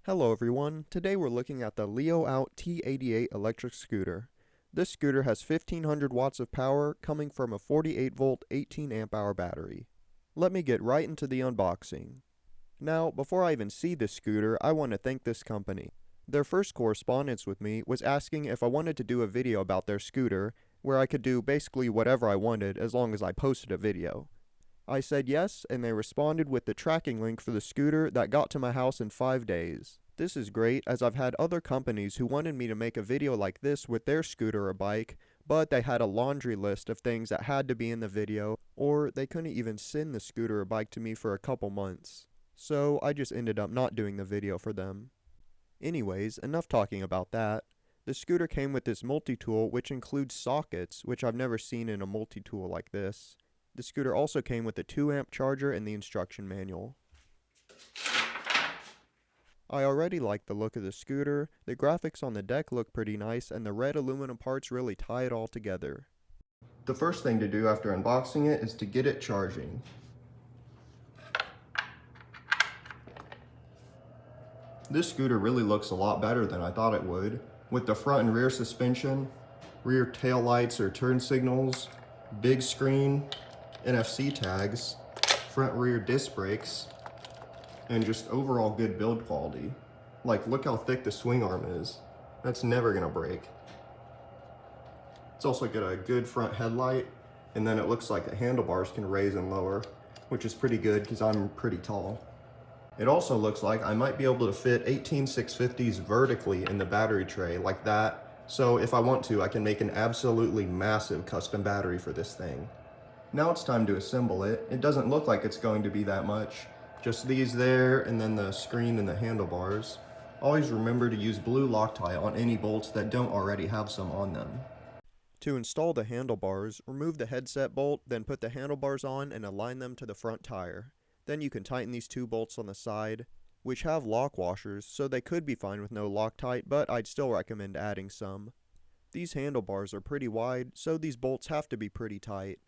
Hello everyone, today we're looking at the Leoout T88 electric scooter. This scooter has 1500 watts of power coming from a 48 volt 18 amp hour battery. Let me get right into the unboxing. Now, before I even see this scooter, I want to thank this company. Their first correspondence with me was asking if I wanted to do a video about their scooter, where I could do basically whatever I wanted as long as I posted a video. I said yes, and they responded with the tracking link for the scooter that got to my house in 5 days. This is great, as I've had other companies who wanted me to make a video like this with their scooter or bike, but they had a laundry list of things that had to be in the video, or they couldn't even send the scooter or bike to me for a couple months. So I just ended up not doing the video for them. Anyways, enough talking about that. The scooter came with this multi-tool which includes sockets, which I've never seen in a multi-tool like this. The scooter also came with a 2 amp charger and the instruction manual. I already like the look of the scooter, the graphics on the deck look pretty nice, and the red aluminum parts really tie it all together. The first thing to do after unboxing it is to get it charging. This scooter really looks a lot better than I thought it would, with the front and rear suspension, rear tail lights or turn signals, big screen, NFC tags, front rear disc brakes, and just overall good build quality. Like, look how thick the swing arm is. That's never gonna break. It's also got a good front headlight, and then it looks like the handlebars can raise and lower, which is pretty good because I'm pretty tall. It also looks like I might be able to fit 18 650s vertically in the battery tray like that, so if I want to, I can make an absolutely massive custom battery for this thing. Now it's time to assemble it. It doesn't look like it's going to be that much. Just these there, and then the screen and the handlebars. Always remember to use blue Loctite on any bolts that don't already have some on them. To install the handlebars, remove the headset bolt, then put the handlebars on and align them to the front tire. Then you can tighten these two bolts on the side, which have lock washers, so they could be fine with no Loctite, but I'd still recommend adding some. These handlebars are pretty wide, so these bolts have to be pretty tight.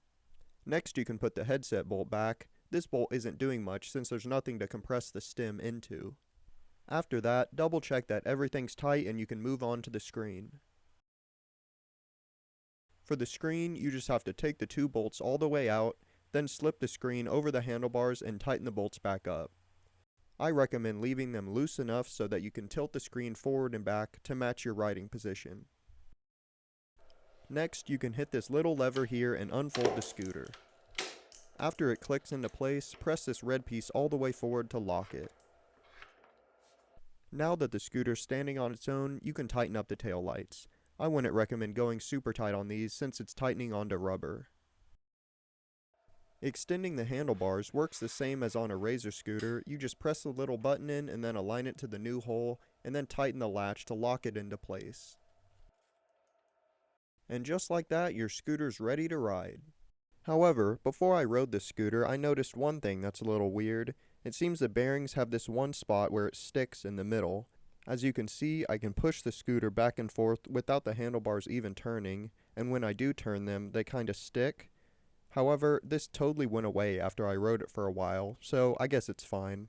Next, you can put the headset bolt back. This bolt isn't doing much since there's nothing to compress the stem into. After that, double check that everything's tight and you can move on to the screen. For the screen, you just have to take the two bolts all the way out, then slip the screen over the handlebars and tighten the bolts back up. I recommend leaving them loose enough so that you can tilt the screen forward and back to match your riding position. Next, you can hit this little lever here and unfold the scooter. After it clicks into place, press this red piece all the way forward to lock it. Now that the scooter's standing on its own, you can tighten up the tail lights. I wouldn't recommend going super tight on these since it's tightening onto rubber. Extending the handlebars works the same as on a Razor scooter. You just press the little button in and then align it to the new hole, and then tighten the latch to lock it into place. And just like that, your scooter's ready to ride. However, before I rode this scooter, I noticed one thing that's a little weird. It seems the bearings have this one spot where it sticks in the middle. As you can see, I can push the scooter back and forth without the handlebars even turning, and when I do turn them, they kinda stick. However, this totally went away after I rode it for a while, so I guess it's fine.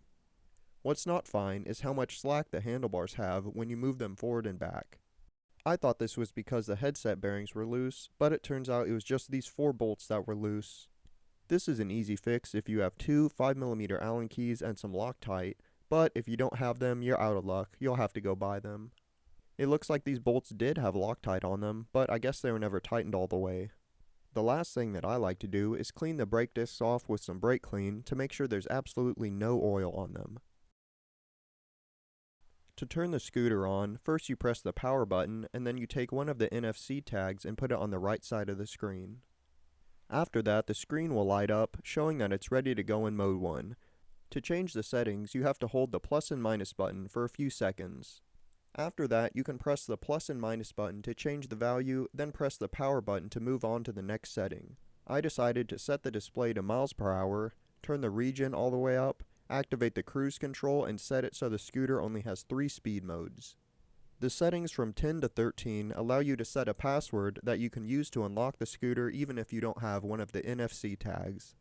What's not fine is how much slack the handlebars have when you move them forward and back. I thought this was because the headset bearings were loose, but it turns out it was just these 4 bolts that were loose. This is an easy fix if you have 2 5mm Allen keys and some Loctite, but if you don't have them, you're out of luck. You'll have to go buy them. It looks like these bolts did have Loctite on them, but I guess they were never tightened all the way. The last thing that I like to do is clean the brake discs off with some brake clean to make sure there's absolutely no oil on them. To turn the scooter on, first you press the power button and then you take one of the NFC tags and put it on the right side of the screen. After that, the screen will light up, showing that it's ready to go in mode 1. To change the settings, you have to hold the plus and minus button for a few seconds. After that, you can press the plus and minus button to change the value, then press the power button to move on to the next setting. I decided to set the display to miles per hour, turn the region all the way up, activate the cruise control, and set it so the scooter only has 3 speed modes. The settings from 10 to 13 allow you to set a password that you can use to unlock the scooter even if you don't have one of the NFC tags.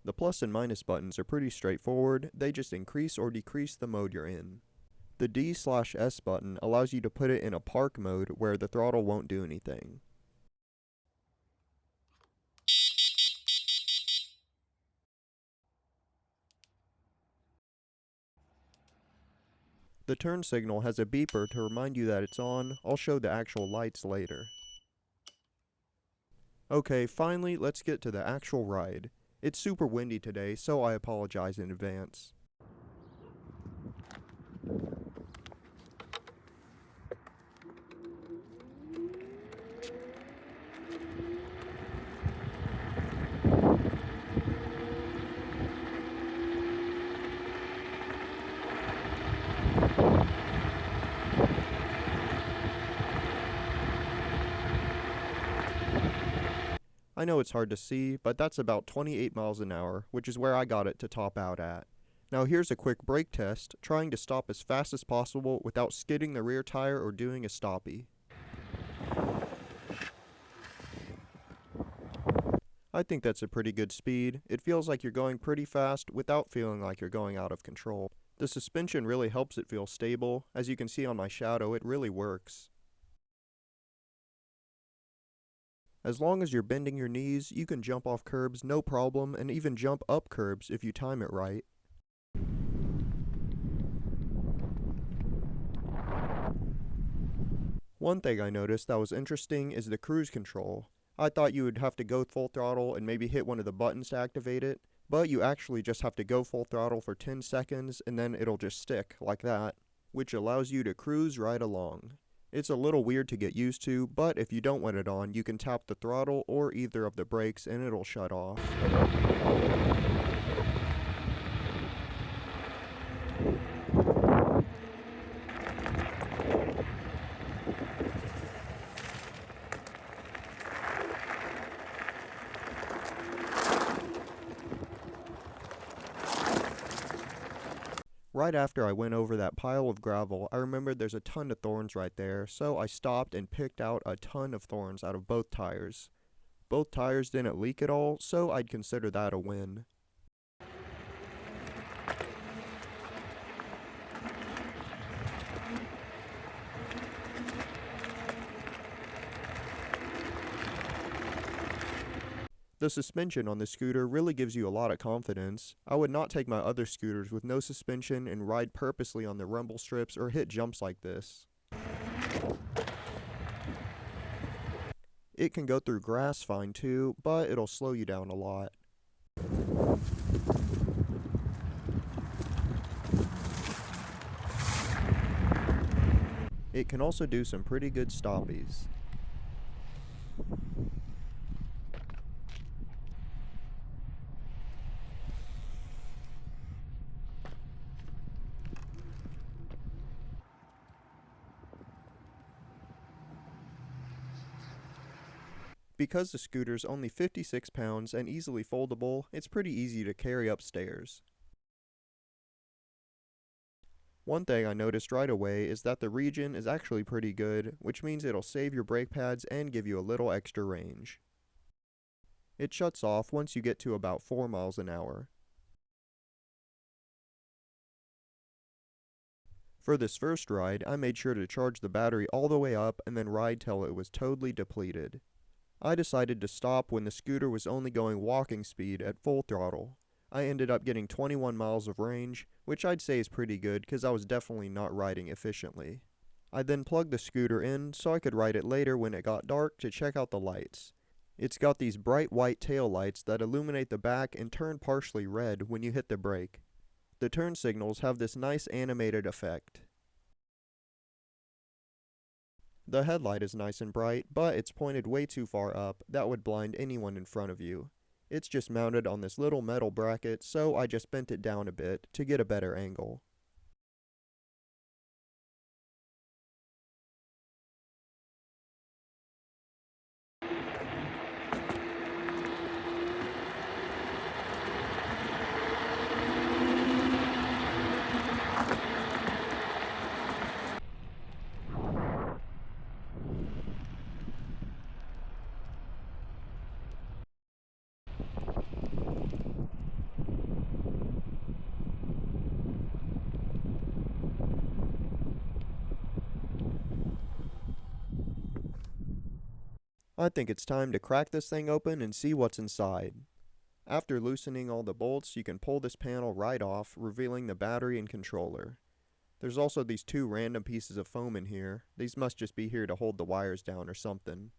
The plus and minus buttons are pretty straightforward, they just increase or decrease the mode you're in. The D/S button allows you to put it in a park mode where the throttle won't do anything. The turn signal has a beeper to remind you that it's on. I'll show the actual lights later. Okay, finally, let's get to the actual ride. It's super windy today, so I apologize in advance. I know it's hard to see, but that's about 28 miles an hour, which is where I got it to top out at. Now here's a quick brake test, trying to stop as fast as possible without skidding the rear tire or doing a stoppie. I think that's a pretty good speed. It feels like you're going pretty fast without feeling like you're going out of control. The suspension really helps it feel stable. As you can see on my shadow, it really works. As long as you're bending your knees, you can jump off curbs no problem and even jump up curbs if you time it right. One thing I noticed that was interesting is the cruise control. I thought you would have to go full throttle and maybe hit one of the buttons to activate it, but you actually just have to go full throttle for 10 seconds and then it'll just stick like that, which allows you to cruise right along. It's a little weird to get used to, but if you don't want it on, you can tap the throttle or either of the brakes and it'll shut off. Right after I went over that pile of gravel, I remembered there's a ton of thorns right there, so I stopped and picked out a ton of thorns out of both tires. Both tires didn't leak at all, so I'd consider that a win. The suspension on this scooter really gives you a lot of confidence. I would not take my other scooters with no suspension and ride purposely on the rumble strips or hit jumps like this. It can go through grass fine too, but it'll slow you down a lot. It can also do some pretty good stoppies. Because the scooter's only 56 pounds and easily foldable, it's pretty easy to carry upstairs. One thing I noticed right away is that the regen is actually pretty good, which means it'll save your brake pads and give you a little extra range. It shuts off once you get to about 4 miles an hour. For this first ride, I made sure to charge the battery all the way up and then ride till it was totally depleted. I decided to stop when the scooter was only going walking speed at full throttle. I ended up getting 21 miles of range, which I'd say is pretty good because I was definitely not riding efficiently. I then plugged the scooter in so I could ride it later when it got dark to check out the lights. It's got these bright white tail lights that illuminate the back and turn partially red when you hit the brake. The turn signals have this nice animated effect. The headlight is nice and bright, but it's pointed way too far up. That would blind anyone in front of you. It's just mounted on this little metal bracket, so I just bent it down a bit to get a better angle. I think it's time to crack this thing open and see what's inside. After loosening all the bolts, you can pull this panel right off, revealing the battery and controller. There's also these two random pieces of foam in here. These must just be here to hold the wires down or something.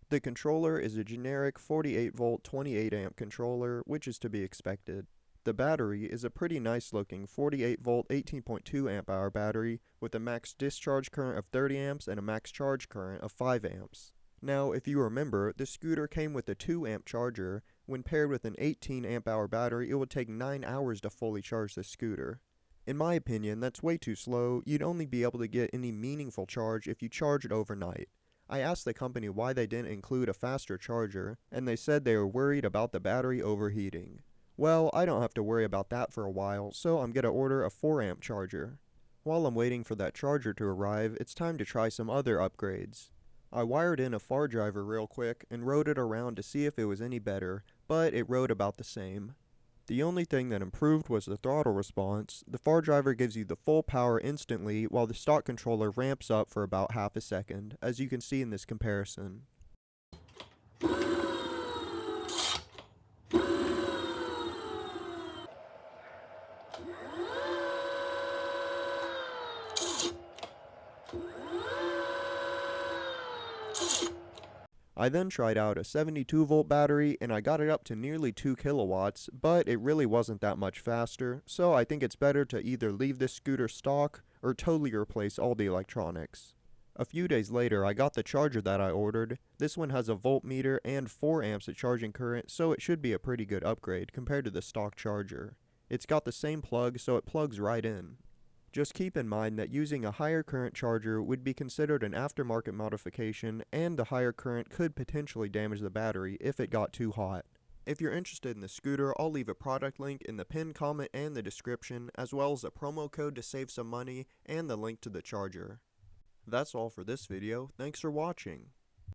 The controller is a generic 48 volt 28 amp controller, which is to be expected. The battery is a pretty nice looking 48 volt 18.2 amp hour battery with a max discharge current of 30 amps and a max charge current of 5 amps. Now, if you remember, the scooter came with a 2 amp charger. When paired with an 18 amp hour battery, it would take 9 hours to fully charge this scooter. In my opinion, that's way too slow. You'd only be able to get any meaningful charge if you charge it overnight. I asked the company why they didn't include a faster charger, and they said they were worried about the battery overheating. Well, I don't have to worry about that for a while, so I'm gonna order a 4 amp charger. While I'm waiting for that charger to arrive, it's time to try some other upgrades. I wired in a far driver real quick and rode it around to see if it was any better, but it rode about the same. The only thing that improved was the throttle response. The far driver gives you the full power instantly, while the stock controller ramps up for about half a second, as you can see in this comparison. I then tried out a 72 volt battery and I got it up to nearly 2 kilowatts, but it really wasn't that much faster, so I think it's better to either leave this scooter stock or totally replace all the electronics. A few days later, I got the charger that I ordered. This one has a voltmeter and 4 amps of charging current, so it should be a pretty good upgrade compared to the stock charger. It's got the same plug, so it plugs right in. Just keep in mind that using a higher current charger would be considered an aftermarket modification, and the higher current could potentially damage the battery if it got too hot. If you're interested in the scooter, I'll leave a product link in the pinned comment and the description, as well as a promo code to save some money and the link to the charger. That's all for this video. Thanks for watching.